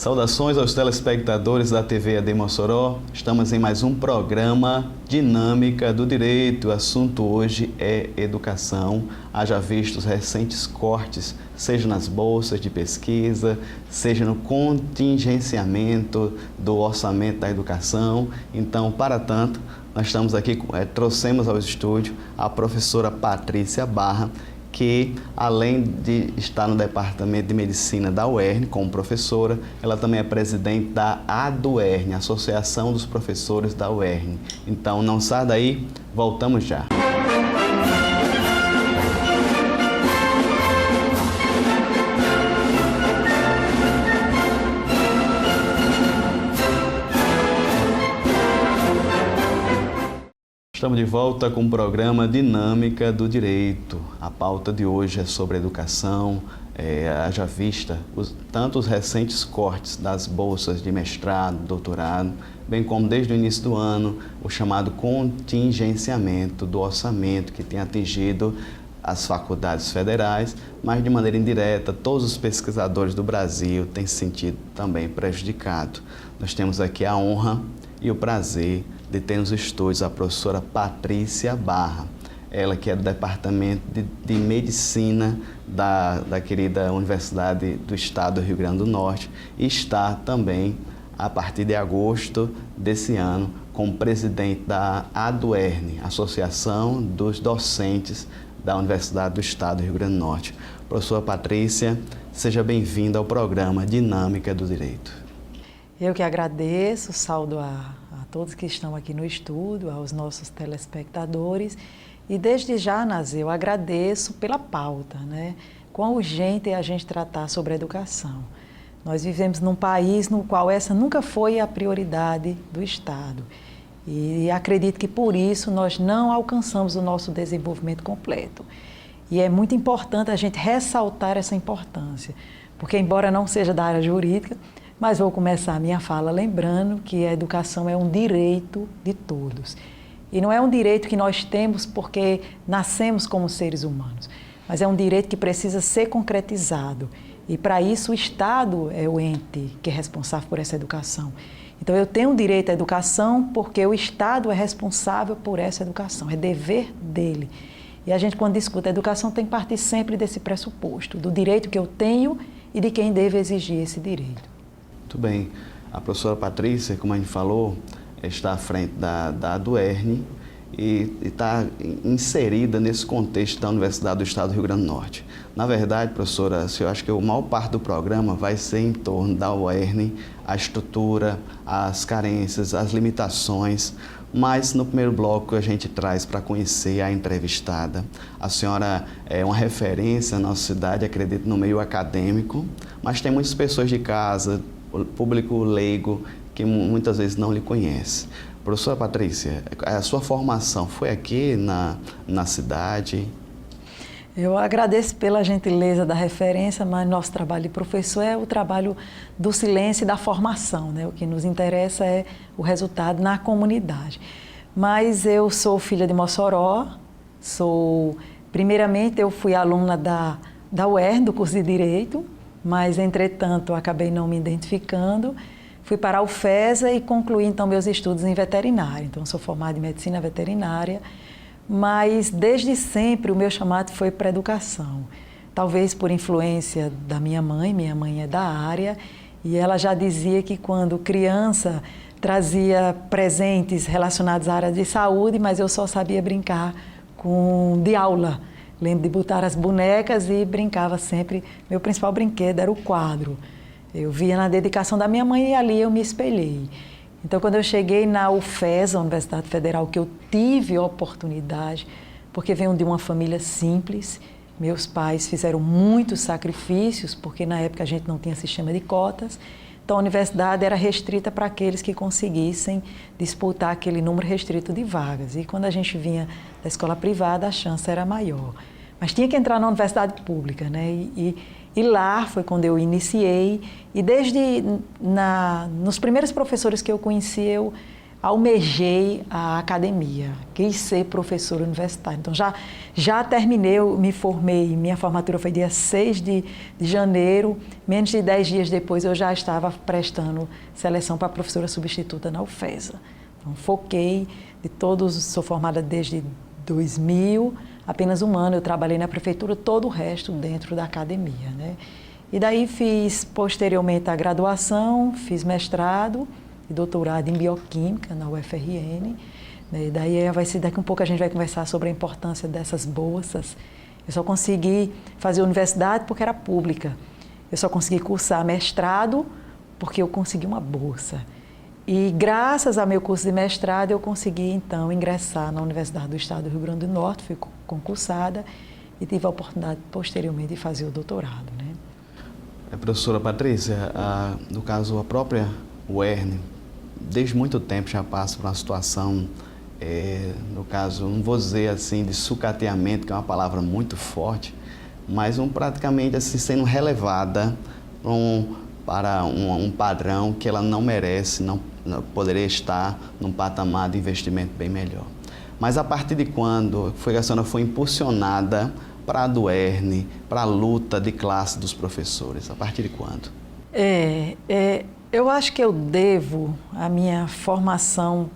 Saudações aos telespectadores da TV AD Mossoró. Estamos em mais um programa Dinâmica do Direito. O assunto hoje é educação. Haja visto os recentes cortes, seja nas bolsas de pesquisa, seja no contingenciamento do orçamento da educação. Então, para tanto, nós estamos aqui, trouxemos ao estúdio a professora Patrícia Barra, que além de estar no Departamento de Medicina da UERN como professora, ela também é presidente da ADUERN, Associação dos Professores da UERN. Então não sai daí, voltamos já. Estamos de volta com o programa Dinâmica do Direito. A pauta de hoje é sobre educação, haja vista tanto os recentes cortes das bolsas de mestrado, doutorado, bem como desde o início do ano, o chamado contingenciamento do orçamento que tem atingido as faculdades federais, mas de maneira indireta, todos os pesquisadores do Brasil têm se sentido também prejudicados. Nós temos aqui a honra e o prazer de ter nos estúdios a professora Patrícia Barra, ela que é do Departamento de Medicina da querida Universidade do Estado do Rio Grande do Norte e está também, a partir de agosto desse ano, como presidente da ADUERN, Associação dos Docentes da Universidade do Estado do Rio Grande do Norte. Professora Patrícia, seja bem-vinda ao programa Dinâmica do Direito. Eu que agradeço, saúdo a todos que estão aqui no estúdio, aos nossos telespectadores. E desde já, Nazê, eu agradeço pela pauta, né? Quão urgente é a gente tratar sobre a educação. Nós vivemos num país no qual essa nunca foi a prioridade do Estado. E acredito que por isso nós não alcançamos o nosso desenvolvimento completo. E é muito importante a gente ressaltar essa importância, porque embora não seja da área jurídica, mas vou começar a minha fala lembrando que a educação é um direito de todos. E não é um direito que nós temos porque nascemos como seres humanos, mas é um direito que precisa ser concretizado. E para isso o Estado é o ente que é responsável por essa educação. Então eu tenho direito à educação porque o Estado é responsável por essa educação, é dever dele. E a gente, quando discute a educação, tem que partir sempre desse pressuposto, do direito que eu tenho e de quem deve exigir esse direito. Muito bem. A professora Patrícia, como a gente falou, está à frente da ADUERN e está inserida nesse contexto da Universidade do Estado do Rio Grande do Norte. Na verdade, professora, eu acho que a maior parte do programa vai ser em torno da UERN, a estrutura, as carências, as limitações, mas no primeiro bloco a gente traz para conhecer a entrevistada. A senhora é uma referência na nossa cidade, acredito, no meio acadêmico, mas tem muitas pessoas de casa, público leigo, que muitas vezes não lhe conhece. Professora Patrícia, a sua formação foi aqui na cidade? Eu agradeço pela gentileza da referência, mas nosso trabalho de professor é o trabalho do silêncio e da formação, né? O que nos interessa é o resultado na comunidade. Mas eu sou filha de Mossoró, primeiramente eu fui aluna da UERN, do curso de Direito, mas, entretanto, acabei não me identificando. Fui para a UFESA e concluí, então, meus estudos em veterinária. Então, sou formada em medicina veterinária, mas, desde sempre, o meu chamado foi para a educação. Talvez por influência da minha mãe é da área, e ela já dizia que, quando criança, trazia presentes relacionados à área de saúde, mas eu só sabia brincar de aula. Lembro de botar as bonecas e brincava sempre. Meu principal brinquedo era o quadro. Eu via na dedicação da minha mãe e ali eu me espelhei. Então, quando eu cheguei na UFESA, Universidade Federal, que eu tive a oportunidade, porque venho de uma família simples, meus pais fizeram muitos sacrifícios, porque na época a gente não tinha sistema de cotas, então a universidade era restrita para aqueles que conseguissem disputar aquele número restrito de vagas. E quando a gente vinha da escola privada, a chance era maior. Mas tinha que entrar na universidade pública, né? E lá foi quando eu iniciei. E desde nos primeiros professores que eu conheci, eu almejei a academia, quis ser professora universitária. Então, já terminei, eu me formei, minha formatura foi dia 6 de janeiro, menos de 10 dias depois eu já estava prestando seleção para professora substituta na UFESA. Então, foquei de todos, sou formada desde 2000, apenas um ano eu trabalhei na prefeitura, todo o resto dentro da academia, né? E daí fiz posteriormente a graduação, fiz mestrado e doutorado em bioquímica na UFRN. Né? Daí daqui um pouco a gente vai conversar sobre a importância dessas bolsas. Eu só consegui fazer universidade porque era pública. Eu só consegui cursar mestrado porque eu consegui uma bolsa. E graças ao meu curso de mestrado eu consegui então ingressar na Universidade do Estado do Rio Grande do Norte, fui concursada e tive a oportunidade posteriormente de fazer o doutorado, né? Professora Patrícia, no caso a própria UERN, desde muito tempo já passa por uma situação, no caso, não vou dizer assim de sucateamento, que é uma palavra muito forte, mas praticamente assim sendo relevada para um padrão que ela não merece, não poderia estar num patamar de investimento bem melhor. Mas a partir de quando foi que a senhora foi impulsionada para a UERN, para a luta de classe dos professores? A partir de quando? Eu acho que eu devo a minha formação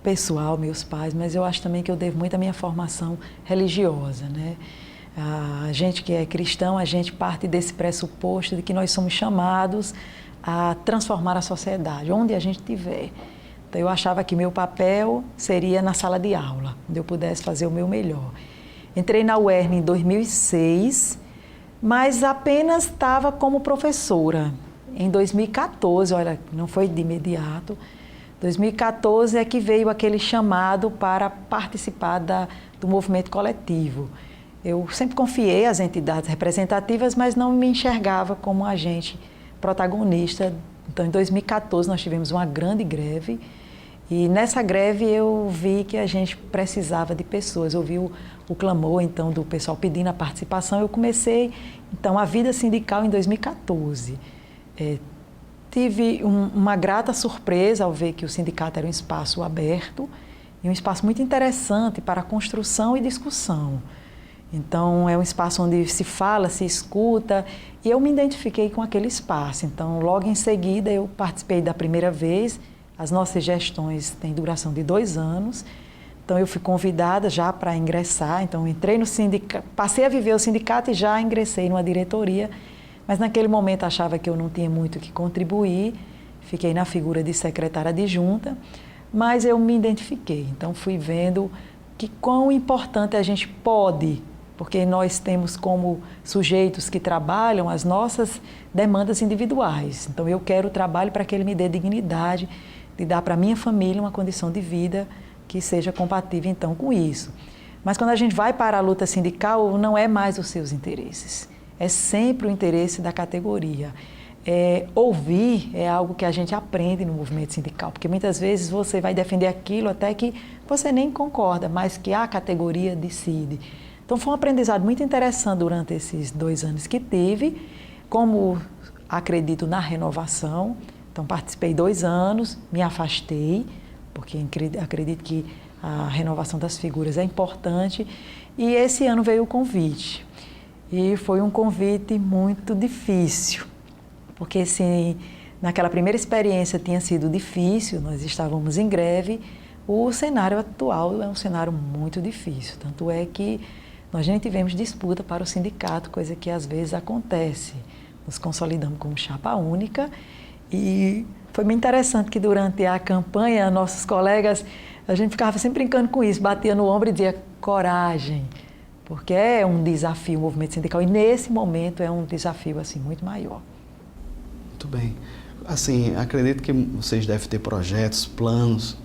pessoal, meus pais, mas eu acho também que eu devo muito à minha formação religiosa, né? A gente que é cristão, a gente parte desse pressuposto de que nós somos chamados a transformar a sociedade, onde a gente estiver. Então eu achava que meu papel seria na sala de aula, onde eu pudesse fazer o meu melhor. Entrei na UERN em 2006, mas apenas estava como professora. Em 2014, olha, não foi de imediato, 2014 é que veio aquele chamado para participar do movimento coletivo. Eu sempre confiei às entidades representativas, mas não me enxergava como agente protagonista. Então, em 2014, nós tivemos uma grande greve e nessa greve eu vi que a gente precisava de pessoas. Eu vi o clamor, então, do pessoal pedindo a participação. Eu comecei, então, a vida sindical em 2014. Tive uma grata surpresa ao ver que o sindicato era um espaço aberto e um espaço muito interessante para construção e discussão. Então, é um espaço onde se fala, se escuta, e eu me identifiquei com aquele espaço. Então, logo em seguida, eu participei da primeira vez. As nossas gestões têm duração de 2 anos. Então, eu fui convidada já para ingressar. Então, entrei no sindicato, passei a viver o sindicato e já ingressei numa diretoria. Mas, naquele momento, achava que eu não tinha muito o que contribuir. Fiquei na figura de secretária adjunta, mas eu me identifiquei. Então, fui vendo que quão importante a gente pode, porque nós temos como sujeitos que trabalham as nossas demandas individuais. Então, eu quero o trabalho para que ele me dê dignidade, de dar para a minha família uma condição de vida que seja compatível, então, com isso. Mas quando a gente vai para a luta sindical, não é mais os seus interesses, é sempre o interesse da categoria. Ouvir é algo que a gente aprende no movimento sindical, porque muitas vezes você vai defender aquilo até que você nem concorda, mas que a categoria decide. Então, foi um aprendizado muito interessante durante esses 2 anos que tive, como acredito na renovação. Então, participei 2 anos, me afastei, porque acredito que a renovação das figuras é importante, e esse ano veio o convite. E foi um convite muito difícil, porque se naquela primeira experiência tinha sido difícil, nós estávamos em greve, o cenário atual é um cenário muito difícil, tanto é que nós nem tivemos disputa para o sindicato, coisa que às vezes acontece. Nos consolidamos como chapa única e foi bem interessante que durante a campanha, nossos colegas, a gente ficava sempre brincando com isso, batia no ombro e dizia coragem, porque é um desafio o movimento sindical e nesse momento é um desafio assim, muito maior. Muito bem. Assim, acredito que vocês devem ter projetos, planos,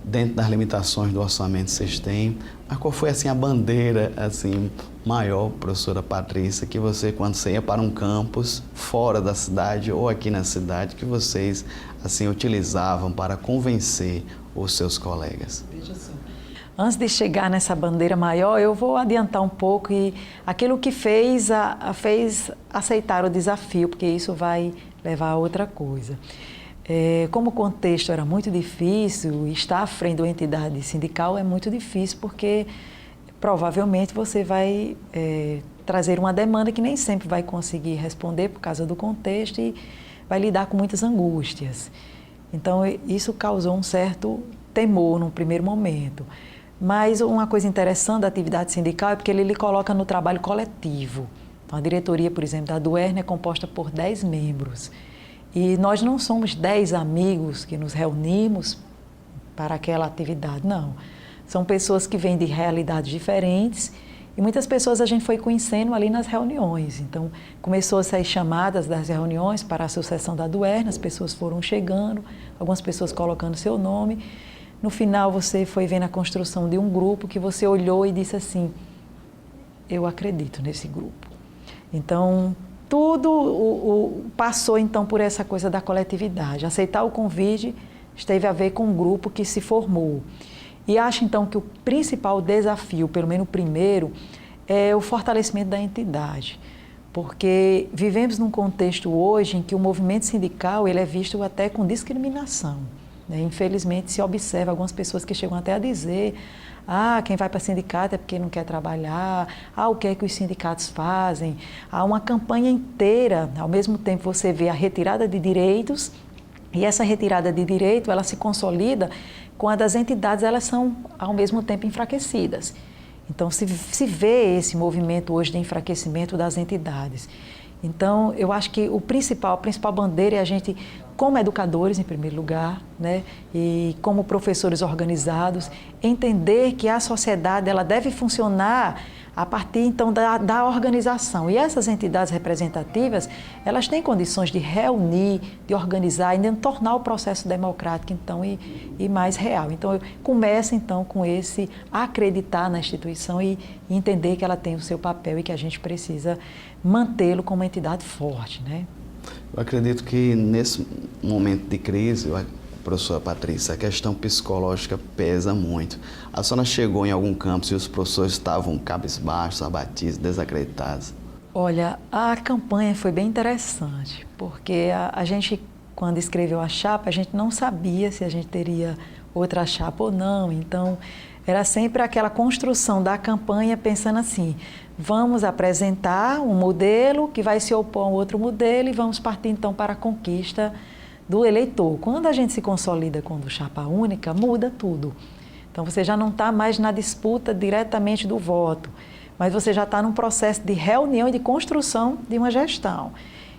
dentro das limitações do orçamento que vocês têm. Mas qual foi assim, a bandeira assim, maior, professora Patrícia, que você, quando você ia para um campus fora da cidade ou aqui na cidade, que vocês assim, utilizavam para convencer os seus colegas? Veja só. Antes de chegar nessa bandeira maior, eu vou adiantar um pouco e aquilo que fez aceitar o desafio, porque isso vai levar a outra coisa. Como o contexto era muito difícil, estar à frente de uma entidade sindical é muito difícil, porque provavelmente você vai trazer uma demanda que nem sempre vai conseguir responder por causa do contexto e vai lidar com muitas angústias. Então, isso causou um certo temor no primeiro momento. Mas uma coisa interessante da atividade sindical é porque ele lhe coloca no trabalho coletivo. Então, a diretoria, por exemplo, da Duerna é composta por 10 membros. E nós não somos 10 amigos que nos reunimos para aquela atividade, não. São pessoas que vêm de realidades diferentes e muitas pessoas a gente foi conhecendo ali nas reuniões. Então, começou a sair chamadas das reuniões para a sucessão da Duerna, as pessoas foram chegando, algumas pessoas colocando seu nome. No final, você foi vendo a construção de um grupo que você olhou e disse assim, eu acredito nesse grupo. Então, tudo passou então por essa coisa da coletividade. Aceitar o convite esteve a ver com um grupo que se formou. E acho então que o principal desafio, pelo menos o primeiro, é o fortalecimento da entidade. Porque vivemos num contexto hoje em que o movimento sindical ele é visto até com discriminação. Né? Infelizmente se observa algumas pessoas que chegam até a dizer quem vai para sindicato é porque não quer trabalhar, o que é que os sindicatos fazem? Há uma campanha inteira, ao mesmo tempo você vê a retirada de direitos, e essa retirada de direito, ela se consolida com a das entidades, elas são ao mesmo tempo enfraquecidas. Então se vê esse movimento hoje de enfraquecimento das entidades. Então, eu acho que a principal bandeira é a gente, como educadores, em primeiro lugar, né, e como professores organizados, entender que a sociedade ela deve funcionar a partir, então, da organização. E essas entidades representativas, elas têm condições de reunir, de organizar e de tornar o processo democrático, então, e mais real. Então, começa, então, com esse acreditar na instituição e entender que ela tem o seu papel e que a gente precisa mantê-lo como uma entidade forte, né? Eu acredito que nesse momento de crise, professora Patrícia, a questão psicológica pesa muito. A senhora chegou em algum campus e os professores estavam cabisbaixos, abatidos, desacreditados? Olha, a campanha foi bem interessante, porque a gente, quando escreveu a chapa, a gente não sabia se a gente teria outra chapa ou não. Então, era sempre aquela construção da campanha pensando assim, vamos apresentar um modelo que vai se opor a um outro modelo e vamos partir então para a conquista do eleitor. Quando a gente se consolida com a chapa única, muda tudo. Então você já não está mais na disputa diretamente do voto, mas você já está num processo de reunião e de construção de uma gestão.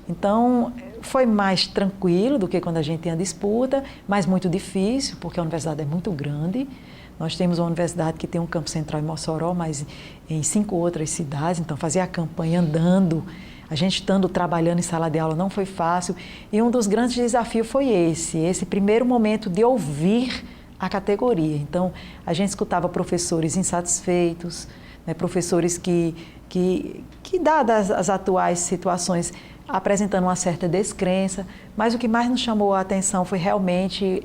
Então foi mais tranquilo do que quando a gente tinha disputa, mas muito difícil, porque a universidade é muito grande. Nós temos uma universidade que tem um campo central em Mossoró, mas em 5 outras cidades, então fazer a campanha andando, a gente estando trabalhando em sala de aula não foi fácil. E um dos grandes desafios foi esse primeiro momento de ouvir a categoria. Então, a gente escutava professores insatisfeitos, né, professores que dadas as atuais situações, apresentando uma certa descrença, mas o que mais nos chamou a atenção foi realmente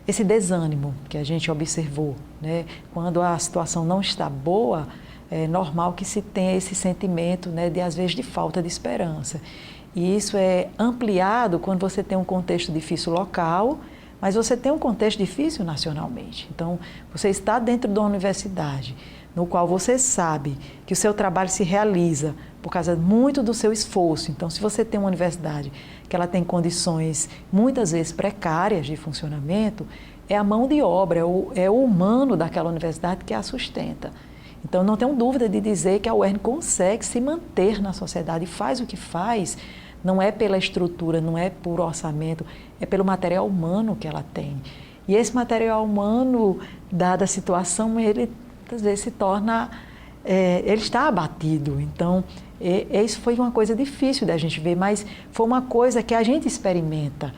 esse desânimo que a gente observou, né? Quando a situação não está boa, é normal que se tenha esse sentimento, né, de às vezes de falta de esperança. E isso é ampliado quando você tem um contexto difícil local, mas você tem um contexto difícil nacionalmente. Então, você está dentro de uma universidade, no qual você sabe que o seu trabalho se realiza por causa muito do seu esforço. Então, se você tem uma universidade que ela tem condições muitas vezes precárias de funcionamento, é a mão de obra, é o humano daquela universidade que a sustenta. Então, não tenho dúvida de dizer que a UERN consegue se manter na sociedade e faz o que faz, não é pela estrutura, não é por orçamento, é pelo material humano que ela tem. E esse material humano, dada a situação, ele às vezes se torna, ele está abatido. Então, isso foi uma coisa difícil da gente ver, mas foi uma coisa que a gente experimenta.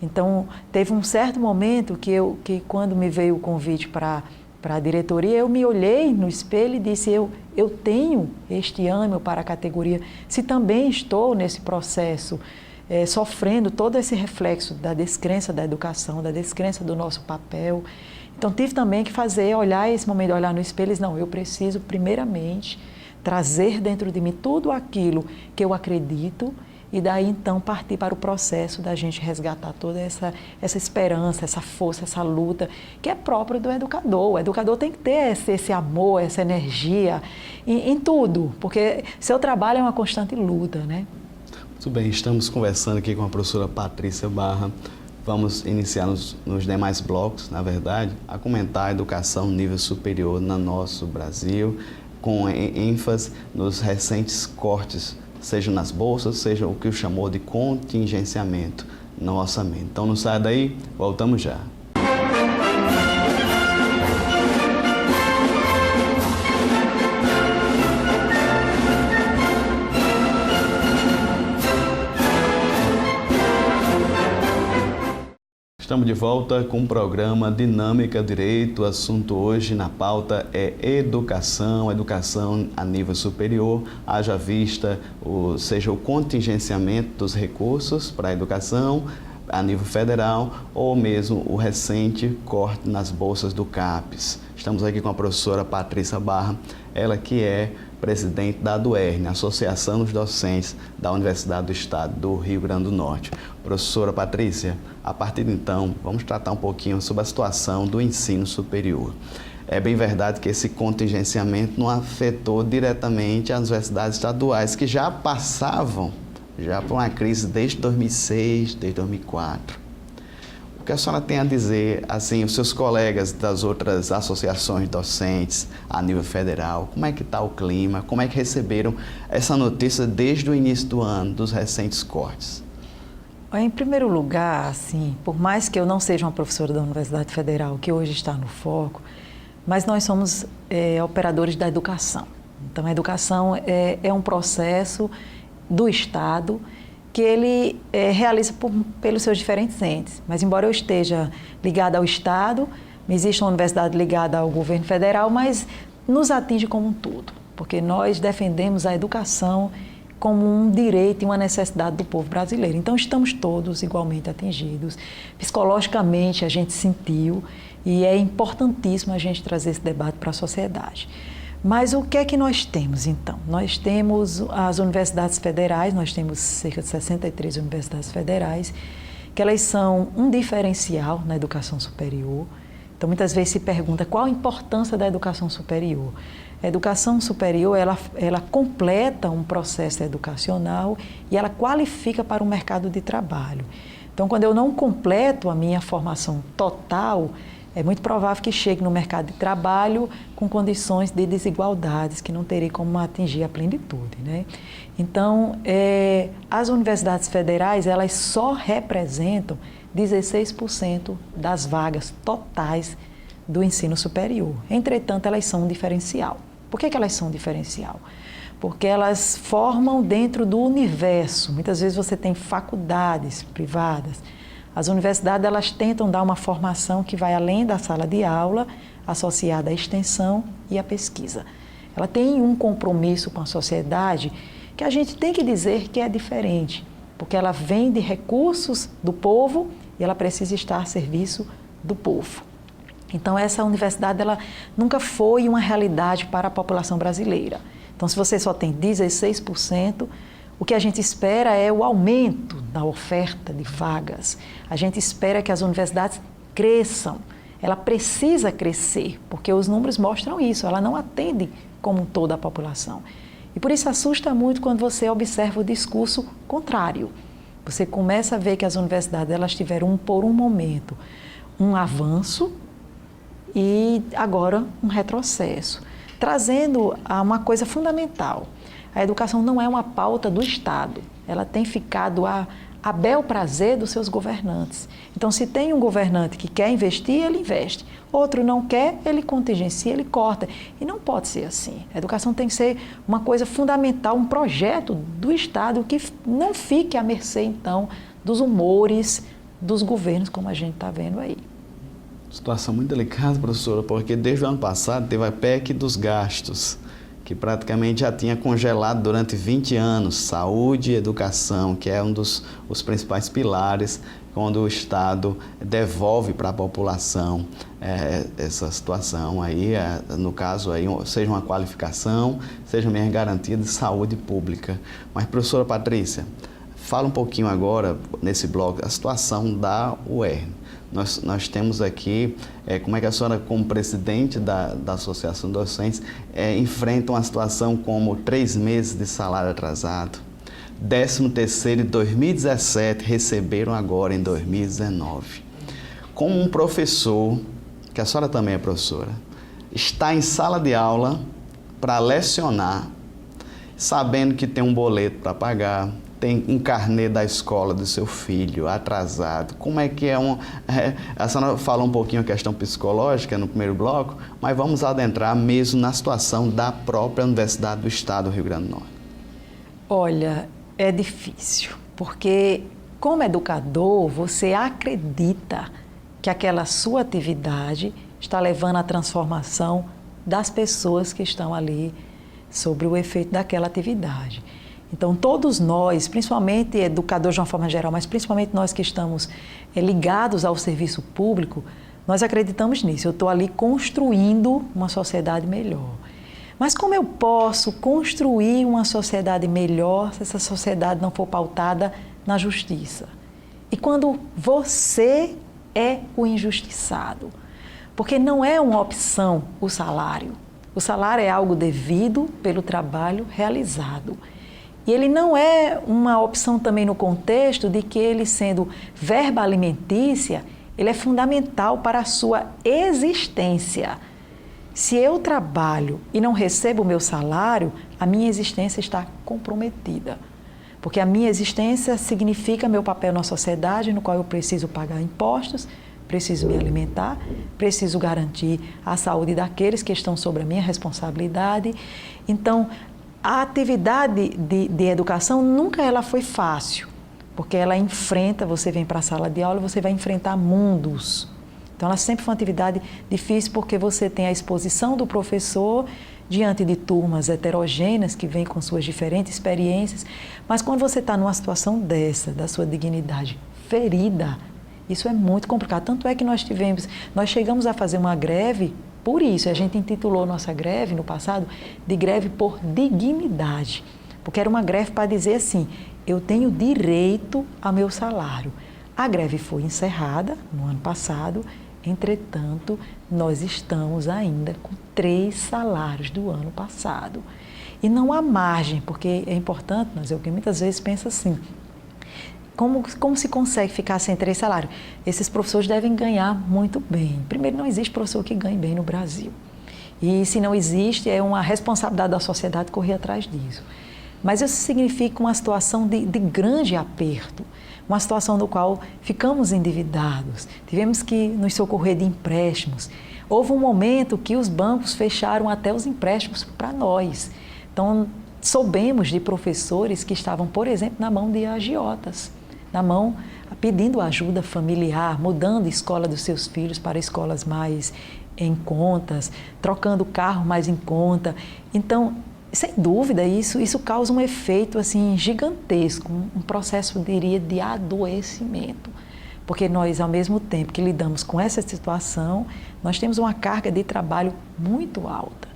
Então, teve um certo momento que quando me veio o convite para a diretoria, eu me olhei no espelho e disse, eu tenho este ânimo para a categoria, se também estou nesse processo, sofrendo todo esse reflexo da descrença da educação, da descrença do nosso papel. Então, tive também que olhar esse momento de olhar no espelho e dizer, não, eu preciso primeiramente trazer dentro de mim tudo aquilo que eu acredito e daí então partir para o processo da gente resgatar toda essa esperança, essa força, essa luta que é própria do educador. O educador tem que ter esse amor, essa energia em tudo, porque seu trabalho é uma constante luta, né? Muito bem, estamos conversando aqui com a professora Patrícia Barra. Vamos iniciar nos demais blocos, na verdade, a comentar a educação nível superior no nosso Brasil, com ênfase nos recentes cortes, seja nas bolsas, seja o que chamou de contingenciamento no orçamento. Então não saia daí, voltamos já. Estamos de volta com o programa Dinâmica Direito. O assunto hoje na pauta é educação a nível superior, haja vista seja o contingenciamento dos recursos para a educação a nível federal ou mesmo o recente corte nas bolsas do CAPES. Estamos aqui com a professora Patrícia Barra, ela que é presidente da ADUERN, Associação dos Docentes da Universidade do Estado do Rio Grande do Norte. Professora Patrícia, a partir de então, vamos tratar um pouquinho sobre a situação do ensino superior. É bem verdade que esse contingenciamento não afetou diretamente as universidades estaduais, que já passavam por uma crise desde 2006, desde 2004. O que a senhora tem a dizer, assim, os seus colegas das outras associações docentes a nível federal, como é que está o clima, como é que receberam essa notícia desde o início do ano, dos recentes cortes? Em primeiro lugar, assim, por mais que eu não seja uma professora da Universidade Federal, que hoje está no foco, mas nós somos operadores da educação. Então, a educação é um processo do Estado que ele realiza pelos seus diferentes entes. Mas, embora eu esteja ligada ao Estado, existe uma universidade ligada ao governo federal, mas nos atinge como um todo, porque nós defendemos a educação como um direito e uma necessidade do povo brasileiro. Então, estamos todos igualmente atingidos. Psicologicamente, a gente sentiu, e é importantíssimo a gente trazer esse debate para a sociedade. Mas o que é que nós temos, então? Nós temos as universidades federais, nós temos cerca de 63 universidades federais, que elas são um diferencial na educação superior. Então, muitas vezes se pergunta qual a importância da educação superior. A educação superior, ela completa um processo educacional e ela qualifica para o mercado de trabalho. Então, quando eu não completo a minha formação total, é muito provável que chegue no mercado de trabalho com condições de desigualdades que não terei como atingir a plenitude, né? Então, as universidades federais, elas só representam 16% das vagas totais do ensino superior. Entretanto, elas são um diferencial. Por que elas são um diferencial? Porque elas formam dentro do universo. Muitas vezes você tem faculdades privadas. As universidades, elas tentam dar uma formação que vai além da sala de aula, associada à extensão e à pesquisa. Ela tem um compromisso com a sociedade que a gente tem que dizer que é diferente, porque ela vem de recursos do povo e ela precisa estar a serviço do povo. Então, essa universidade, ela nunca foi uma realidade para a população brasileira. Então, se você só tem 16%, o que a gente espera é o aumento da oferta de vagas. A gente espera que as universidades cresçam. Ela precisa crescer, porque os números mostram isso. Ela não atende como toda a população. E por isso assusta muito quando você observa o discurso contrário. Você começa a ver que as universidades, elas tiveram por um momento um avanço e agora um retrocesso, trazendo a uma coisa fundamental. A educação não é uma pauta do Estado, ela tem ficado a bel prazer dos seus governantes. Então, se tem um governante que quer investir, ele investe. Outro não quer, ele contingencia, ele corta. E não pode ser assim. A educação tem que ser uma coisa fundamental, um projeto do Estado que não fique à mercê, então, dos humores dos governos, como a gente está vendo aí. Situação muito delicada, professora, porque desde o ano passado teve a PEC dos gastos, que praticamente já tinha congelado durante 20 anos, saúde e educação, que é um dos principais pilares quando o Estado devolve para a população essa situação aí, no caso aí, seja uma qualificação, seja mesmo garantia de saúde pública. Mas, professora Patrícia, fala um pouquinho agora, nesse bloco, a situação da UERN. Nós temos aqui, como é que a senhora, como presidente da Associação de Docentes, enfrenta uma situação como 3 meses de salário atrasado, 13º em 2017, receberam agora em 2019. Como um professor, que a senhora também é professora, está em sala de aula para lecionar, sabendo que tem um boleto para pagar, tem um carnê da escola do seu filho atrasado. Como é que a senhora falou um pouquinho a questão psicológica no primeiro bloco, mas vamos adentrar mesmo na situação da própria Universidade do Estado do Rio Grande do Norte. Olha, é difícil, porque como educador, você acredita que aquela sua atividade está levando à transformação das pessoas que estão ali sobre o efeito daquela atividade. Então, todos nós, principalmente educadores de uma forma geral, mas principalmente nós que estamos ligados ao serviço público, nós acreditamos nisso. Eu estou ali construindo uma sociedade melhor. Mas como eu posso construir uma sociedade melhor se essa sociedade não for pautada na justiça? E quando você é o injustiçado? Porque não é uma opção o salário. O salário é algo devido pelo trabalho realizado. E ele não é uma opção também no contexto de que ele, sendo verba alimentícia, ele é fundamental para a sua existência. Se eu trabalho e não recebo o meu salário, a minha existência está comprometida. Porque a minha existência significa meu papel na sociedade, no qual eu preciso pagar impostos, preciso me alimentar, preciso garantir a saúde daqueles que estão sob a minha responsabilidade. Então, a atividade de educação nunca ela foi fácil, porque ela enfrenta, você vem para a sala de aula, você vai enfrentar mundos. Então, ela sempre foi uma atividade difícil porque você tem a exposição do professor diante de turmas heterogêneas que vêm com suas diferentes experiências, mas quando você está numa situação dessa, da sua dignidade ferida, isso é muito complicado. Tanto é que nós chegamos a fazer uma greve por isso. A gente intitulou nossa greve no passado de greve por dignidade, porque era uma greve para dizer assim, eu tenho direito ao meu salário. A greve foi encerrada no ano passado, entretanto, nós estamos ainda com 3 salários do ano passado. E não há margem, porque é importante, mas eu muitas vezes penso assim, como se consegue ficar sem 3 salários? Esses professores devem ganhar muito bem. Primeiro, não existe professor que ganhe bem no Brasil. E se não existe, é uma responsabilidade da sociedade correr atrás disso. Mas isso significa uma situação de grande aperto, uma situação no qual ficamos endividados, tivemos que nos socorrer de empréstimos. Houve um momento que os bancos fecharam até os empréstimos para nós. Então, soubemos de professores que estavam, por exemplo, na mão de agiotas, na mão pedindo ajuda familiar, mudando a escola dos seus filhos para escolas mais em contas, trocando carro mais em conta. Então, sem dúvida, isso causa um efeito assim, gigantesco, um processo, eu diria, de adoecimento. Porque nós, ao mesmo tempo que lidamos com essa situação, nós temos uma carga de trabalho muito alta.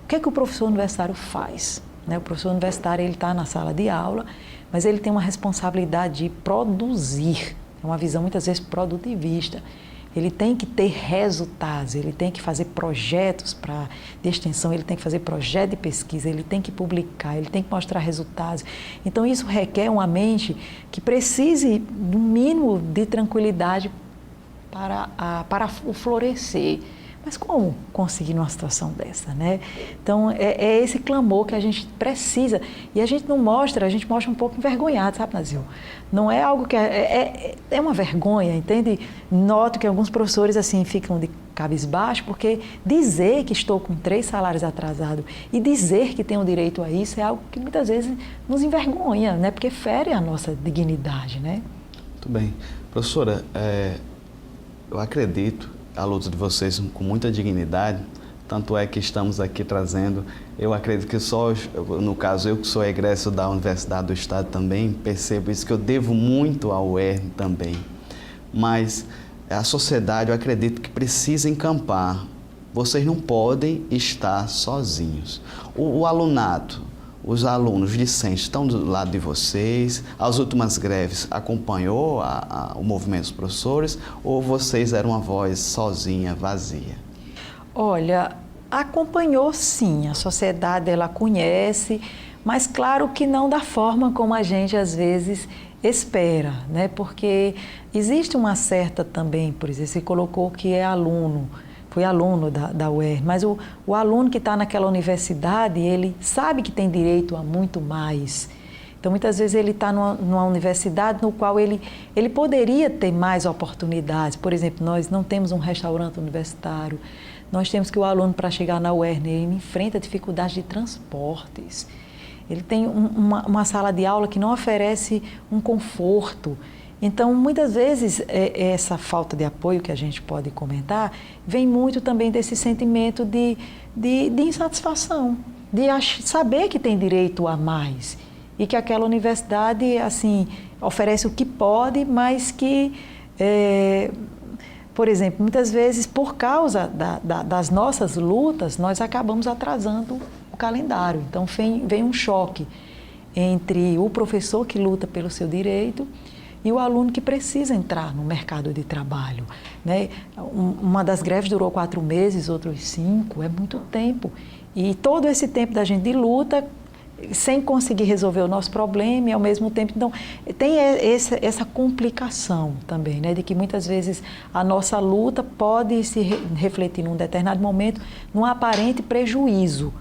O que é que o professor universitário faz? O professor universitário está na sala de aula, mas ele tem uma responsabilidade de produzir, é uma visão muitas vezes produtivista. Ele tem que ter resultados, ele tem que fazer projetos de extensão, ele tem que fazer projeto de pesquisa, ele tem que publicar, ele tem que mostrar resultados. Então, isso requer uma mente que precise de um mínimo de tranquilidade para o florescer. Mas como conseguir numa situação dessa, né? Então, é esse clamor que a gente precisa. E a gente não mostra, a gente mostra um pouco envergonhado, sabe, Nazil? Não é algo que... É uma vergonha, entende? Noto que alguns professores, assim, ficam de cabisbaixo, porque dizer que estou com 3 salários atrasados e dizer que tenho direito a isso é algo que muitas vezes nos envergonha, né? Porque fere a nossa dignidade, né? Muito bem. Professora, eu acredito, a luta de vocês com muita dignidade, tanto é que estamos aqui trazendo, eu acredito que só, no caso eu que sou egresso da Universidade do Estado também, percebo isso, que eu devo muito ao UERN também, mas a sociedade eu acredito que precisa encampar, vocês não podem estar sozinhos. O alunado, os alunos discentes estão do lado de vocês? As últimas greves acompanhou o movimento dos professores ou vocês eram uma voz sozinha, vazia? Olha, acompanhou sim, a sociedade ela conhece, mas claro que não da forma como a gente às vezes espera, né? Porque existe uma certa também, por exemplo, você colocou que é aluno, foi aluno da UERN, mas o aluno que está naquela universidade, ele sabe que tem direito a muito mais. Então, muitas vezes ele está numa universidade no qual ele poderia ter mais oportunidades. Por exemplo, nós não temos um restaurante universitário, nós temos que o aluno, para chegar na UERN, ele enfrenta dificuldades de transportes. Ele tem uma sala de aula que não oferece um conforto. Então, muitas vezes, essa falta de apoio que a gente pode comentar, vem muito também desse sentimento de insatisfação, de saber que tem direito a mais e que aquela universidade, assim, oferece o que pode, mas que, por exemplo, muitas vezes, por causa das nossas lutas, nós acabamos atrasando o calendário. Então, vem um choque entre o professor que luta pelo seu direito e o aluno que precisa entrar no mercado de trabalho, né? Uma das greves durou 4 meses, outros 5, é muito tempo. E todo esse tempo da gente de luta, sem conseguir resolver o nosso problema e ao mesmo tempo, então, tem essa complicação também, né? De que muitas vezes a nossa luta pode se refletir num determinado momento num aparente prejuízo.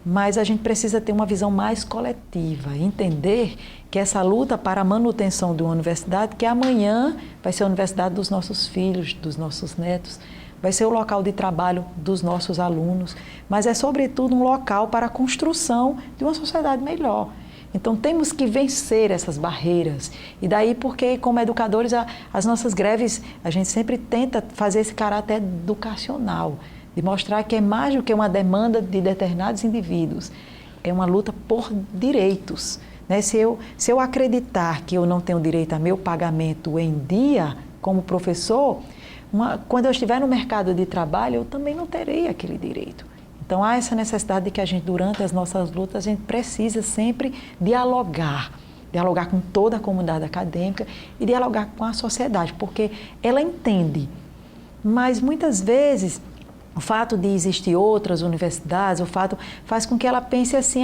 Mas a gente precisa ter uma visão mais coletiva, entender que essa luta para a manutenção de uma universidade, que amanhã vai ser a universidade dos nossos filhos, dos nossos netos, vai ser o local de trabalho dos nossos alunos, mas é sobretudo um local para a construção de uma sociedade melhor. Então temos que vencer essas barreiras. E daí porque, como educadores, as nossas greves, a gente sempre tenta fazer esse caráter educacional, de mostrar que é mais do que uma demanda de determinados indivíduos, é uma luta por direitos, né? Se eu acreditar que eu não tenho direito a meu pagamento em dia, como professor, quando eu estiver no mercado de trabalho, eu também não terei aquele direito. Então, há essa necessidade de que a gente, durante as nossas lutas, a gente precisa sempre dialogar com toda a comunidade acadêmica e dialogar com a sociedade, porque ela entende, mas muitas vezes o fato de existir outras universidades, o fato faz com que ela pense assim,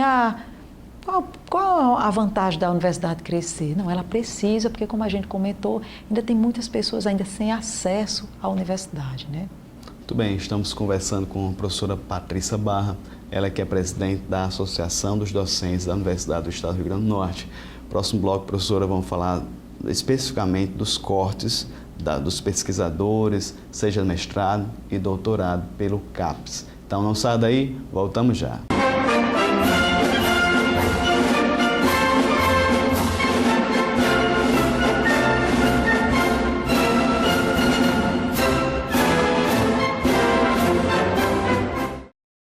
qual a vantagem da universidade crescer? Não, ela precisa, porque como a gente comentou, ainda tem muitas pessoas ainda sem acesso à universidade, né? Muito bem, estamos conversando com a professora Patrícia Barra, ela que é presidente da Associação dos Docentes da Universidade do Estado do Rio Grande do Norte. Próximo bloco, professora, vamos falar especificamente dos cortes dos pesquisadores, seja mestrado e doutorado pelo CAPES. Então não saia daí, voltamos já.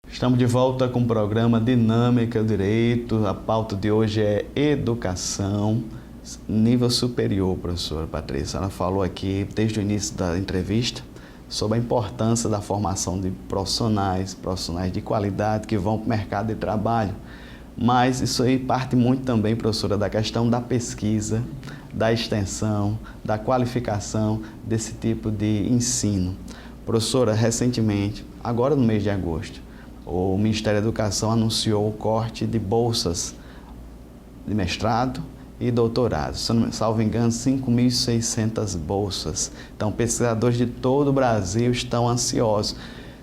Estamos de volta com o programa Dinâmica do Direito. A pauta de hoje é educação. Nível superior, professora Patrícia. Ela falou aqui, desde o início da entrevista, sobre a importância da formação de profissionais de qualidade que vão para o mercado de trabalho. Mas isso aí parte muito também, professora, da questão da pesquisa, da extensão, da qualificação desse tipo de ensino. Professora, recentemente, agora no mês de agosto, o Ministério da Educação anunciou o corte de bolsas de mestrado e doutorado, salvo engano, 5.600 bolsas. Então, pesquisadores de todo o Brasil estão ansiosos,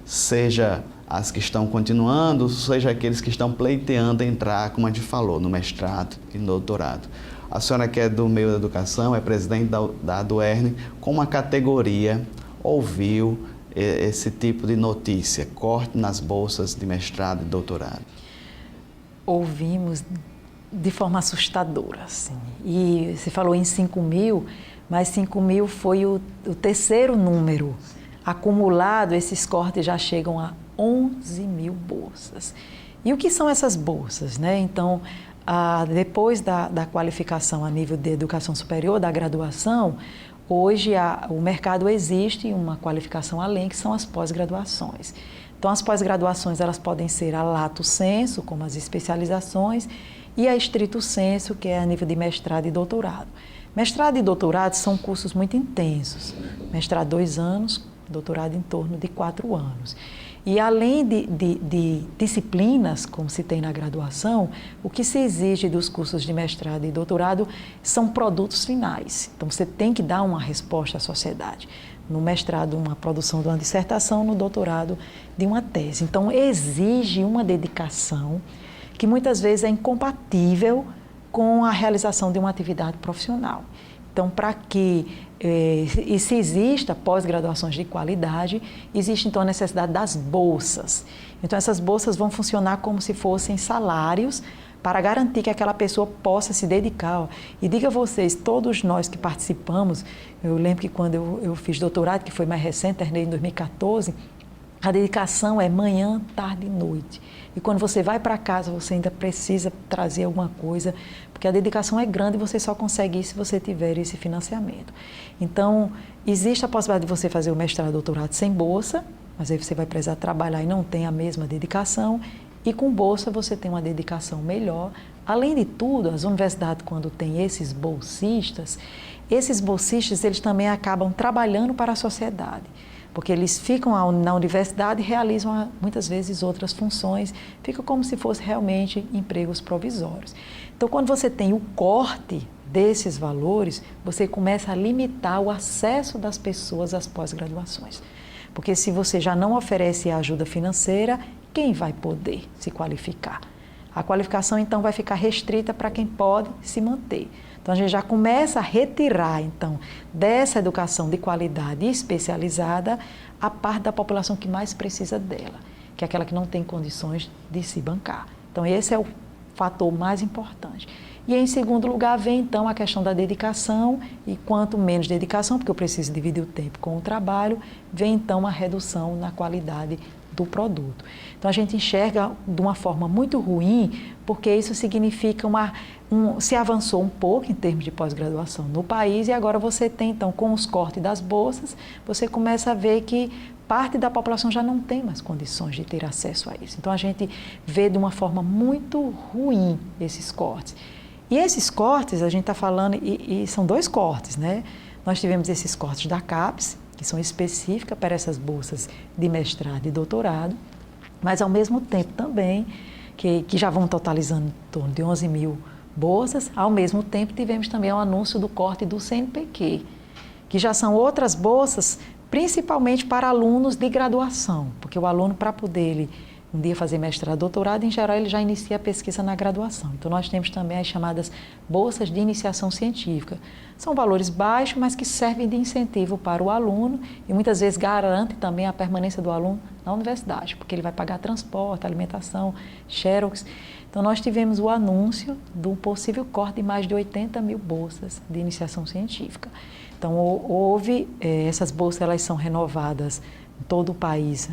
seja as que estão continuando, seja aqueles que estão pleiteando entrar, como a gente falou, no mestrado e no doutorado. A senhora que é do meio da educação, é presidente da UERN, como a categoria ouviu esse tipo de notícia, corte nas bolsas de mestrado e doutorado? Ouvimos de forma assustadora, assim. E você falou em 5.000, mas 5.000 foi o terceiro número. Acumulado, esses cortes já chegam a 11.000 bolsas. E o que são essas bolsas, né? Então, depois da qualificação a nível de educação superior, da graduação, hoje o mercado existe uma qualificação além, que são as pós-graduações. Então, as pós-graduações, elas podem ser a lato sensu, como as especializações, e a stricto sensu, que é a nível de mestrado e doutorado. Mestrado e doutorado são cursos muito intensos. Mestrado 2 anos, doutorado em torno de 4 anos. E além de disciplinas, como se tem na graduação, o que se exige dos cursos de mestrado e doutorado são produtos finais. Então, você tem que dar uma resposta à sociedade. No mestrado, uma produção de uma dissertação, no doutorado, de uma tese. Então, exige uma dedicação que muitas vezes é incompatível com a realização de uma atividade profissional. Então, para que e se exista pós-graduações de qualidade, existe então a necessidade das bolsas. Então, essas bolsas vão funcionar como se fossem salários para garantir que aquela pessoa possa se dedicar. E diga a vocês, todos nós que participamos, eu lembro que quando eu fiz doutorado, que foi mais recente, terminei em 2014, a dedicação é manhã, tarde e noite. E quando você vai para casa, você ainda precisa trazer alguma coisa, porque a dedicação é grande e você só consegue isso se você tiver esse financiamento. Então, existe a possibilidade de você fazer o mestrado, doutorado sem bolsa, mas aí você vai precisar trabalhar e não tem a mesma dedicação. E com bolsa você tem uma dedicação melhor. Além de tudo, as universidades, quando têm esses bolsistas eles também acabam trabalhando para a sociedade. Porque eles ficam na universidade e realizam muitas vezes outras funções, fica como se fossem realmente empregos provisórios. Então, quando você tem o corte desses valores, você começa a limitar o acesso das pessoas às pós-graduações. Porque se você já não oferece ajuda financeira, quem vai poder se qualificar? A qualificação, então, vai ficar restrita para quem pode se manter. Então, a gente já começa a retirar, então, dessa educação de qualidade especializada a parte da população que mais precisa dela, que é aquela que não tem condições de se bancar. Então, esse é o fator mais importante. E, em segundo lugar, vem, então, a questão da dedicação, e quanto menos dedicação, porque eu preciso dividir o tempo com o trabalho, vem, então, a redução na qualidade do produto. Então, a gente enxerga de uma forma muito ruim, porque isso significa se avançou um pouco em termos de pós-graduação no país, e agora você tem, então, com os cortes das bolsas, você começa a ver que parte da população já não tem mais condições de ter acesso a isso. Então, a gente vê de uma forma muito ruim esses cortes. E esses cortes, a gente está falando, e são 2 cortes, né? Nós tivemos esses cortes da CAPES, que são específicas para essas bolsas de mestrado e doutorado, mas ao mesmo tempo também, que já vão totalizando em torno de 11 mil bolsas, ao mesmo tempo tivemos também o anúncio do corte do CNPq, que já são outras bolsas, principalmente para alunos de graduação, porque o aluno, para poder ele um dia fazer mestrado, doutorado, em geral ele já inicia a pesquisa na graduação. Então, nós temos também as chamadas bolsas de iniciação científica. São valores baixos, mas que servem de incentivo para o aluno e muitas vezes garantem também a permanência do aluno na universidade, porque ele vai pagar transporte, alimentação, xerox. Então, nós tivemos o anúncio do possível corte de mais de 80 mil bolsas de iniciação científica. Então, essas bolsas, elas são renovadas em todo o país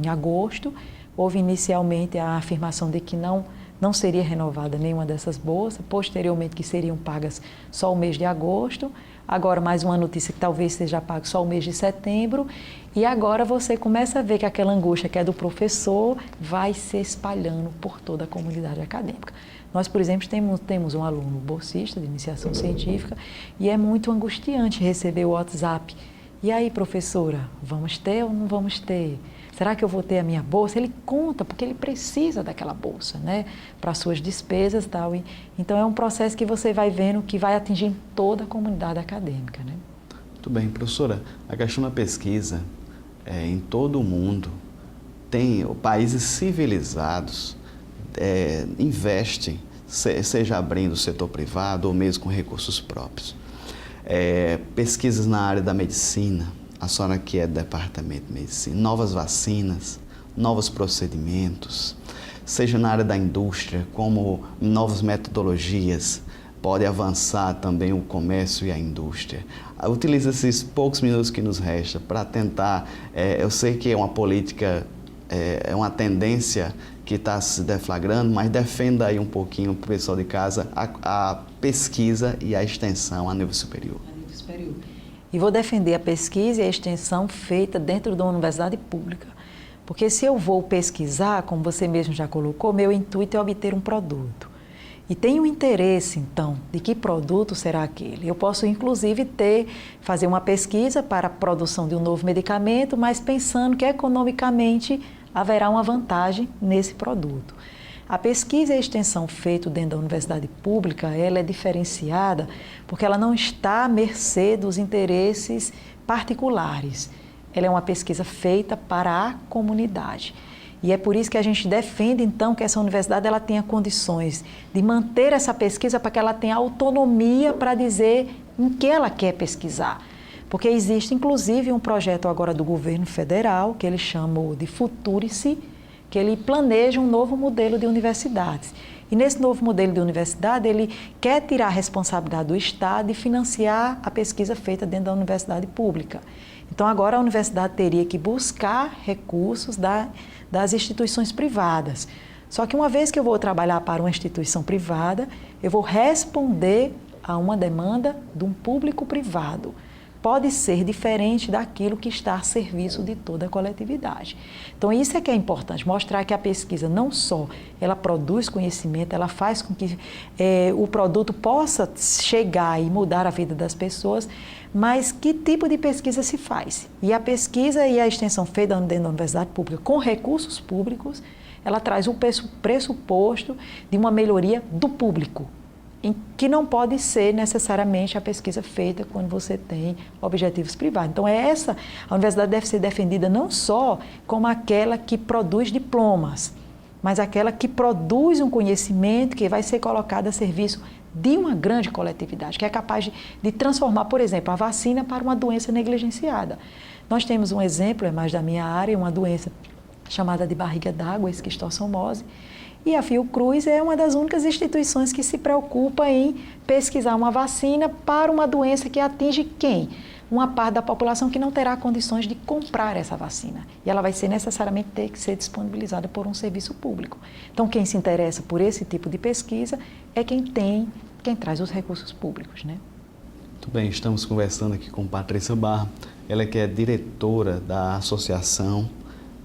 em agosto. Houve inicialmente a afirmação de que não seria renovada nenhuma dessas bolsas, posteriormente que seriam pagas só o mês de agosto, agora mais uma notícia que talvez seja pago só o mês de setembro, e agora você começa a ver que aquela angústia que é do professor vai se espalhando por toda a comunidade acadêmica. Nós, por exemplo, temos um aluno bolsista de iniciação científica e é muito angustiante receber o WhatsApp. E aí, professora, vamos ter ou não vamos ter? Será que eu vou ter a minha bolsa? Ele conta, porque ele precisa daquela bolsa, né? Para suas despesas e tal. Então, é um processo que você vai vendo que vai atingir toda a comunidade acadêmica, né? Muito bem, professora. A questão da pesquisa, em todo o mundo, países civilizados investem, seja abrindo o setor privado ou mesmo com recursos próprios. Pesquisas na área da medicina, a senhora que é do departamento de medicina, novas vacinas, novos procedimentos, seja na área da indústria, como novas metodologias, pode avançar também o comércio e a indústria. Utiliza esses poucos minutos que nos resta para tentar, eu sei que é uma política, é uma tendência que está se deflagrando, mas defenda aí um pouquinho para o pessoal de casa a pesquisa e a extensão a nível superior. A nível superior. E vou defender a pesquisa e a extensão feita dentro da universidade pública, Porque se eu vou pesquisar, como você mesmo já colocou, meu intuito é obter um produto. E tenho interesse, então, de que produto será aquele. Eu posso, inclusive, fazer uma pesquisa para a produção de um novo medicamento, mas pensando que economicamente haverá uma vantagem nesse produto. A pesquisa e a extensão feita dentro da universidade pública, ela é diferenciada porque ela não está à mercê dos interesses particulares. Ela é uma pesquisa feita para a comunidade. E é por isso que a gente defende, então, que essa universidade ela tenha condições de manter essa pesquisa para que ela tenha autonomia para dizer em que ela quer pesquisar. Porque existe, inclusive, um projeto agora do governo federal, que ele chamou de Futurice, que ele planeja um novo modelo de universidades. E nesse novo modelo de universidade, ele quer tirar a responsabilidade do Estado e financiar a pesquisa feita dentro da universidade pública. Então, agora a universidade teria que buscar recursos das instituições privadas. Só que uma vez que eu vou trabalhar para uma instituição privada, eu vou responder a uma demanda de um público privado. Pode ser diferente daquilo que está a serviço de toda a coletividade. Então, isso é que é importante, mostrar que a pesquisa não só ela produz conhecimento, ela faz com que o produto possa chegar e mudar a vida das pessoas, mas que tipo de pesquisa se faz. E a pesquisa e a extensão feita dentro da universidade pública com recursos públicos, ela traz o pressuposto de uma melhoria do público, que não pode ser necessariamente a pesquisa feita quando você tem objetivos privados. Então, a universidade deve ser defendida não só como aquela que produz diplomas, mas aquela que produz um conhecimento que vai ser colocado a serviço de uma grande coletividade, que é capaz de transformar, por exemplo, a vacina para uma doença negligenciada. Nós temos um exemplo, é mais da minha área, uma doença chamada de barriga d'água, esquistossomose, e a Fiocruz é uma das únicas instituições que se preocupa em pesquisar uma vacina para uma doença que atinge quem? Uma parte da população que não terá condições de comprar essa vacina. E ela vai necessariamente ter que ser disponibilizada por um serviço público. Então, quem se interessa por esse tipo de pesquisa é quem traz os recursos públicos, né? Muito bem, estamos conversando aqui com Patrícia Barra, ela que é diretora da Associação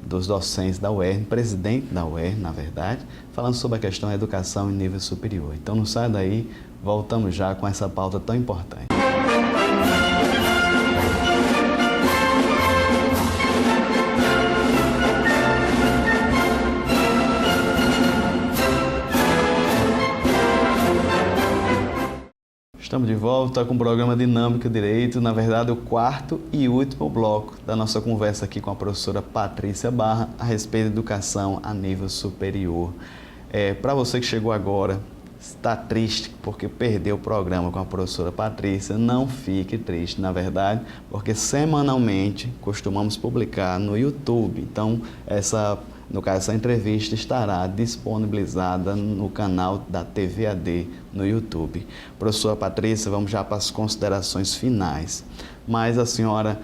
dos Docentes da UERN, presidente da UERN, na verdade, falando sobre a questão da educação em nível superior. Então não sai daí, voltamos já com essa pauta tão importante. Estamos de volta com o programa Dinâmica Direito, na verdade o quarto e último bloco da nossa conversa aqui com a professora Patrícia Barra a respeito de educação a nível superior. Para você que chegou agora, está triste porque perdeu o programa com a professora Patrícia, não fique triste, na verdade, porque semanalmente costumamos publicar no YouTube. Então, essa entrevista estará disponibilizada no canal da TV AD no YouTube. Professora Patrícia, vamos já para as considerações finais. Mas a senhora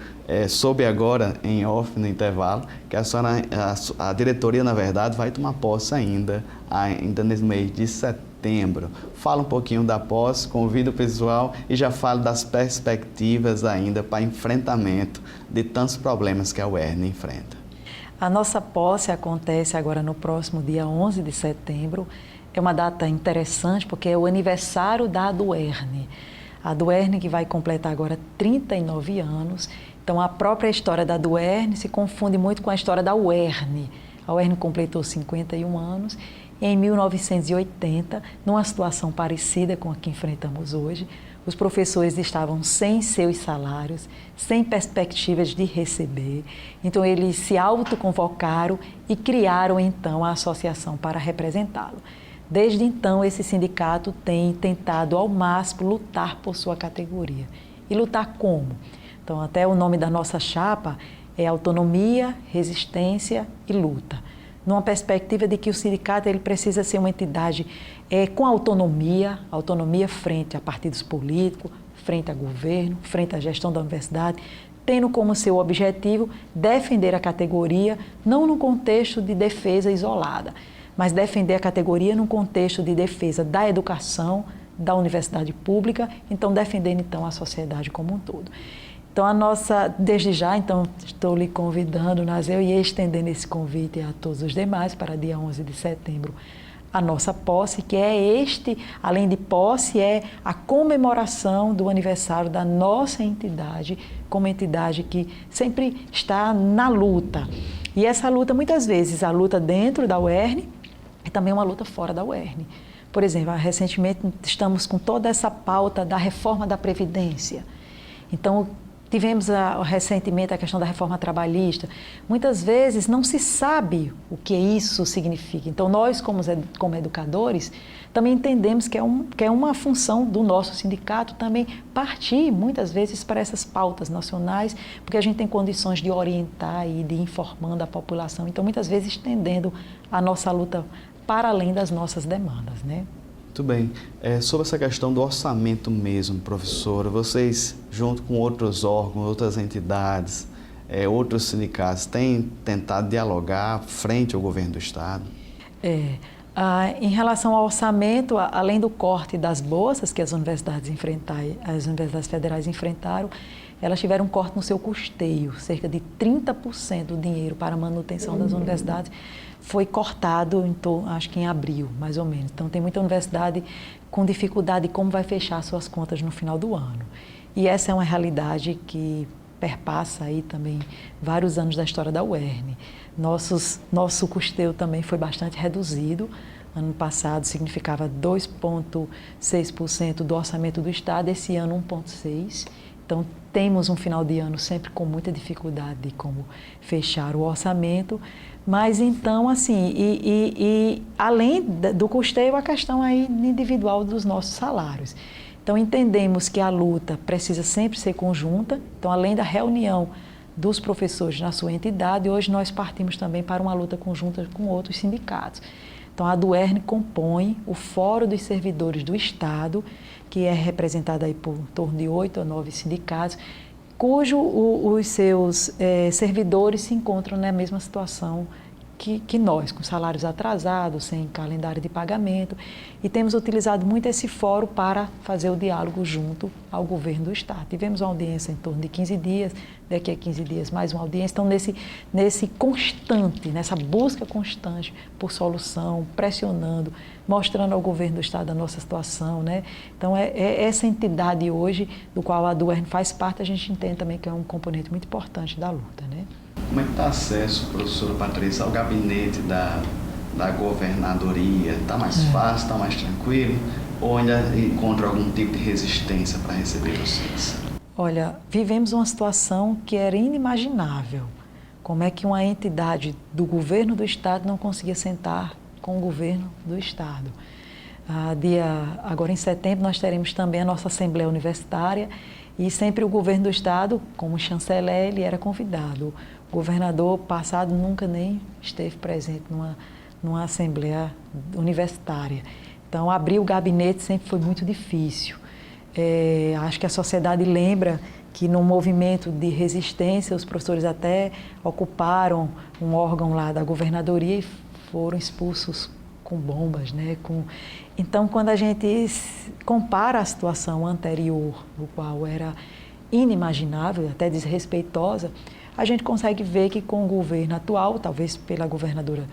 soube agora, em off, no intervalo, que a diretoria, na verdade, vai tomar posse ainda nesse mês de setembro. Fala um pouquinho da posse, convida o pessoal e já fala das perspectivas ainda para enfrentamento de tantos problemas que a UERN enfrenta. A nossa posse acontece agora no próximo dia 11 de setembro. É uma data interessante porque é o aniversário da ADUERN. A ADUERN que vai completar agora 39 anos. Então, a própria história da ADUERN se confunde muito com a história da UERN. A UERN completou 51 anos. E em 1980, numa situação parecida com a que enfrentamos hoje, os professores estavam sem seus salários, sem perspectivas de receber. Então, eles se autoconvocaram e criaram, então, a associação para representá-lo. Desde então, esse sindicato tem tentado ao máximo lutar por sua categoria. E lutar como? Então, até o nome da nossa chapa é autonomia, resistência e luta. Numa perspectiva de que o sindicato ele precisa ser uma entidade com autonomia frente a partidos políticos, frente a governo, frente à gestão da universidade, tendo como seu objetivo defender a categoria, não no contexto de defesa isolada, mas defender a categoria num contexto de defesa da educação, da universidade pública, então defendendo então a sociedade como um todo. Então, desde já, então, estou lhe convidando, Nazeu, e estendendo esse convite a todos os demais para dia 11 de setembro, a nossa posse, que é além de posse, é a comemoração do aniversário da nossa entidade, como entidade que sempre está na luta. E essa luta, muitas vezes, a luta dentro da UERN e também uma luta fora da UERN. Por exemplo, recentemente estamos com toda essa pauta da reforma da Previdência. Então, tivemos recentemente a questão da reforma trabalhista. Muitas vezes não se sabe o que isso significa. Então, nós, como educadores, também entendemos que é uma função do nosso sindicato também partir, muitas vezes, para essas pautas nacionais, porque a gente tem condições de orientar e de ir informando a população. Então, muitas vezes, estendendo a nossa luta para além das nossas demandas, né? Muito bem. Sobre essa questão do orçamento mesmo, professora, vocês, junto com outros órgãos, outras entidades, outros sindicatos, têm tentado dialogar frente ao governo do Estado? Em relação ao orçamento, além do corte das bolsas que as universidades federais enfrentaram, elas tiveram um corte no seu custeio, cerca de 30% do dinheiro para a manutenção das universidades foi cortado, acho que em abril, mais ou menos. Então, tem muita universidade com dificuldade de como vai fechar suas contas no final do ano. E essa é uma realidade que perpassa aí também vários anos da história da UERN. Nosso custeio também foi bastante reduzido. Ano passado significava 2,6% do orçamento do Estado, esse ano 1,6%. Então, temos um final de ano sempre com muita dificuldade de como fechar o orçamento. Mas, então, assim, além do custeio, a questão aí individual dos nossos salários. Então, entendemos que a luta precisa sempre ser conjunta. Então, além da reunião dos professores na sua entidade, hoje nós partimos também para uma luta conjunta com outros sindicatos. Então, a DUERN compõe o Fórum dos Servidores do Estado, que é representado aí por em torno de 8 a 9 sindicatos, os seus servidores se encontram na mesma situação que nós, com salários atrasados, sem calendário de pagamento, e temos utilizado muito esse fórum para fazer o diálogo junto ao governo do Estado. Tivemos uma audiência em torno de 15 dias, daqui a 15 dias mais uma audiência, então nessa busca constante por solução, pressionando, mostrando ao governo do Estado a nossa situação, né? Então essa entidade hoje, do qual a DUERN faz parte, a gente entende também que é um componente muito importante da luta, né? Como é que está o acesso, professora Patrícia, ao gabinete da governadoria? Está mais fácil, está mais tranquilo? Ou ainda encontra algum tipo de resistência para receber vocês? Olha, vivemos uma situação que era inimaginável. Como é que uma entidade do governo do Estado não conseguia sentar com o governo do Estado? Agora em setembro nós teremos também a nossa Assembleia Universitária e sempre o governo do Estado, como chanceler, ele era convidado. O governador passado nunca nem esteve presente numa Assembleia Universitária. Então, abrir o gabinete sempre foi muito difícil. Acho que a sociedade lembra que no movimento de resistência, os professores até ocuparam um órgão lá da governadoria e foram expulsos com bombas, né? Então, quando a gente compara a situação anterior, o qual era inimaginável, até desrespeitosa, a gente consegue ver que com o governo atual, talvez pela governadora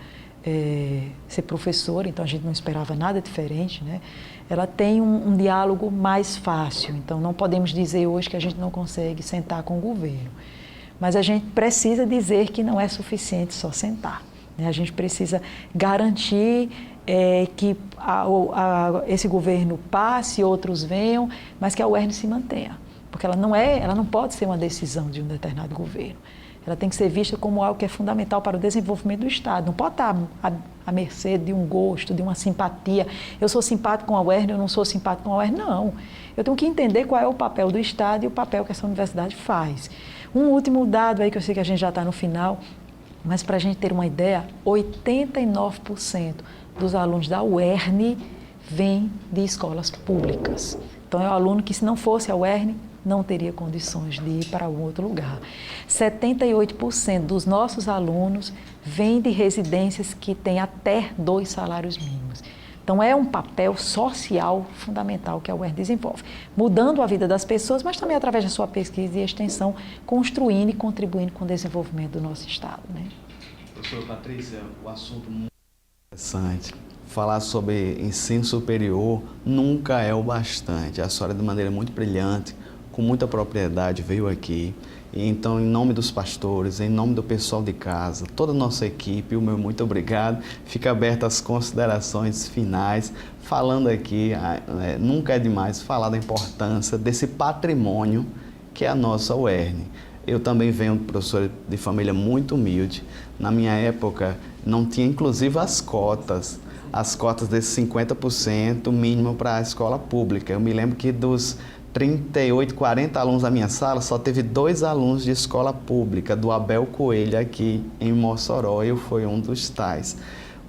ser professora, então a gente não esperava nada diferente, né? Ela tem um diálogo mais fácil, então não podemos dizer hoje que a gente não consegue sentar com o governo. Mas a gente precisa dizer que não é suficiente só sentar, né? A gente precisa garantir que esse governo passe, outros venham, mas que a UERN se mantenha. Porque ela não pode ser uma decisão de um determinado governo. Ela tem que ser vista como algo que é fundamental para o desenvolvimento do Estado. Não pode estar à mercê de um gosto, de uma simpatia. Eu sou simpático com a UERN, eu não sou simpático com a UERN, não. Eu tenho que entender qual é o papel do Estado e o papel que essa universidade faz. Um último dado aí, que eu sei que a gente já está no final, mas para a gente ter uma ideia, 89% dos alunos da UERN vêm de escolas públicas. Então, é um aluno que, se não fosse a UERN, não teria condições de ir para algum outro lugar. 78% dos nossos alunos vêm de residências que têm até 2 salários mínimos. Então, é um papel social fundamental que a UERN desenvolve, mudando a vida das pessoas, mas também através da sua pesquisa e extensão, construindo e contribuindo com o desenvolvimento do nosso Estado, né? Professora Patrícia, o assunto muito interessante. Falar sobre ensino superior nunca é o bastante. A senhora, de maneira muito brilhante, com muita propriedade, veio aqui. E então, em nome dos pastores, em nome do pessoal de casa, toda a nossa equipe, o meu muito obrigado. Fica aberta as considerações finais, falando aqui, nunca é demais falar da importância desse patrimônio que é a nossa UERN. Eu também venho, professor, de família muito humilde. Na minha época, não tinha inclusive as cotas desses 50% mínimo para a escola pública. Eu me lembro que dos 38, 40 alunos da minha sala, só teve 2 alunos de escola pública, do Abel Coelho aqui em Mossoró. Eu fui um dos tais.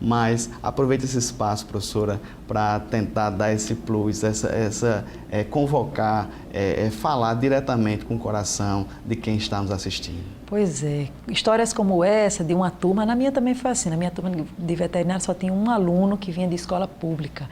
Mas aproveita esse espaço, professora, para tentar dar esse plus, convocar, falar diretamente com o coração de quem está nos assistindo. Pois é, histórias como essa de uma turma, na minha também foi assim, na minha turma de veterinário só tinha um aluno que vinha de escola pública.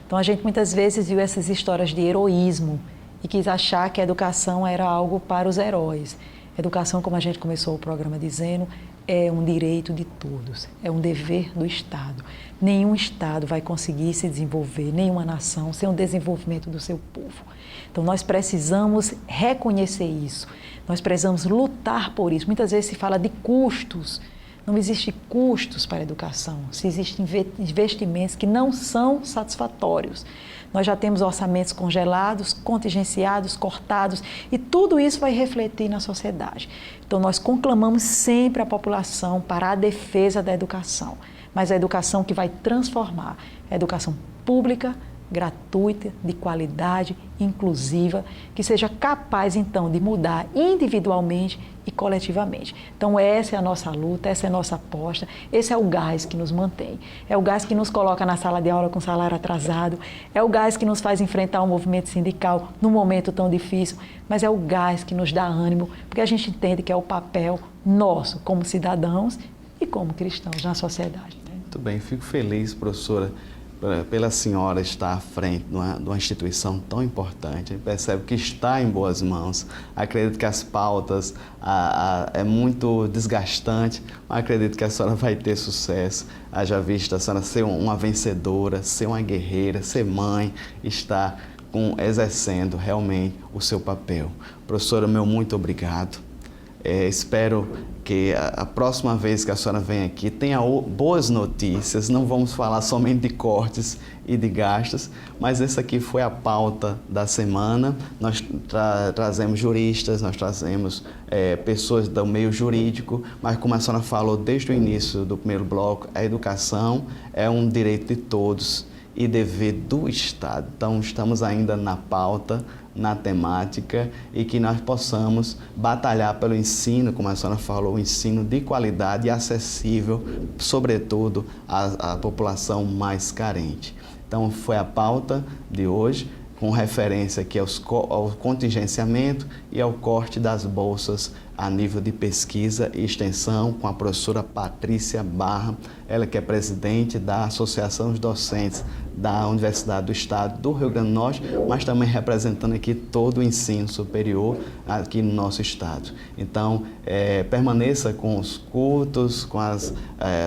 Então a gente muitas vezes viu essas histórias de heroísmo e quis achar que a educação era algo para os heróis. Educação, como a gente começou o programa dizendo, é um direito de todos, é um dever do Estado. Nenhum Estado vai conseguir se desenvolver, nenhuma nação, sem o desenvolvimento do seu povo. Então, nós precisamos reconhecer isso, nós precisamos lutar por isso. Muitas vezes se fala de custos, não existem custos para a educação, se existem investimentos que não são satisfatórios. Nós já temos orçamentos congelados, contingenciados, cortados, e tudo isso vai refletir na sociedade. Então, nós conclamamos sempre a população para a defesa da educação, mas a educação que vai transformar, a educação pública, gratuita, de qualidade, inclusiva, que seja capaz, então, de mudar individualmente e coletivamente. Então, essa é a nossa luta, essa é a nossa aposta, esse é o gás que nos mantém. É o gás que nos coloca na sala de aula com salário atrasado, é o gás que nos faz enfrentar o movimento sindical num momento tão difícil, mas é o gás que nos dá ânimo, porque a gente entende que é o papel nosso como cidadãos e como cristãos na sociedade. Muito bem, fico feliz, professora, pela senhora estar à frente de uma instituição tão importante. A gente percebe que está em boas mãos. Acredito que as pautas é muito desgastante, mas acredito que a senhora vai ter sucesso. Haja vista a senhora ser uma vencedora, ser uma guerreira, ser mãe, estar exercendo realmente o seu papel. Professora, meu muito obrigado. Espero que a próxima vez que a senhora vem aqui tenha boas notícias. Não vamos falar somente de cortes e de gastos, mas essa aqui foi a pauta da semana. Nós trazemos juristas, nós trazemos pessoas do meio jurídico, mas como a senhora falou desde o início do primeiro bloco, a educação é um direito de todos e dever do Estado. Então, estamos ainda na pauta, na temática, e que nós possamos batalhar pelo ensino, como a senhora falou, o ensino de qualidade e acessível, sobretudo à população mais carente. Então, foi a pauta de hoje, com referência aqui ao contingenciamento e ao corte das bolsas a nível de pesquisa e extensão, com a professora Patrícia Barra, ela que é presidente da Associação dos Docentes da Universidade do Estado do Rio Grande do Norte, mas também representando aqui todo o ensino superior aqui no nosso estado. Então, permaneça com os cultos, com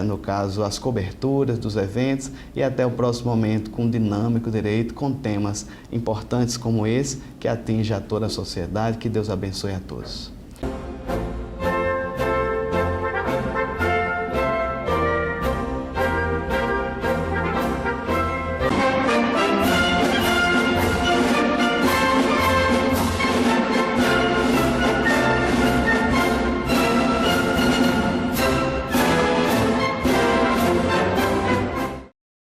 no caso, as coberturas dos eventos, e até o próximo momento com Dinâmico Direito, com temas importantes como esse, que atinge a toda a sociedade. Que Deus abençoe a todos.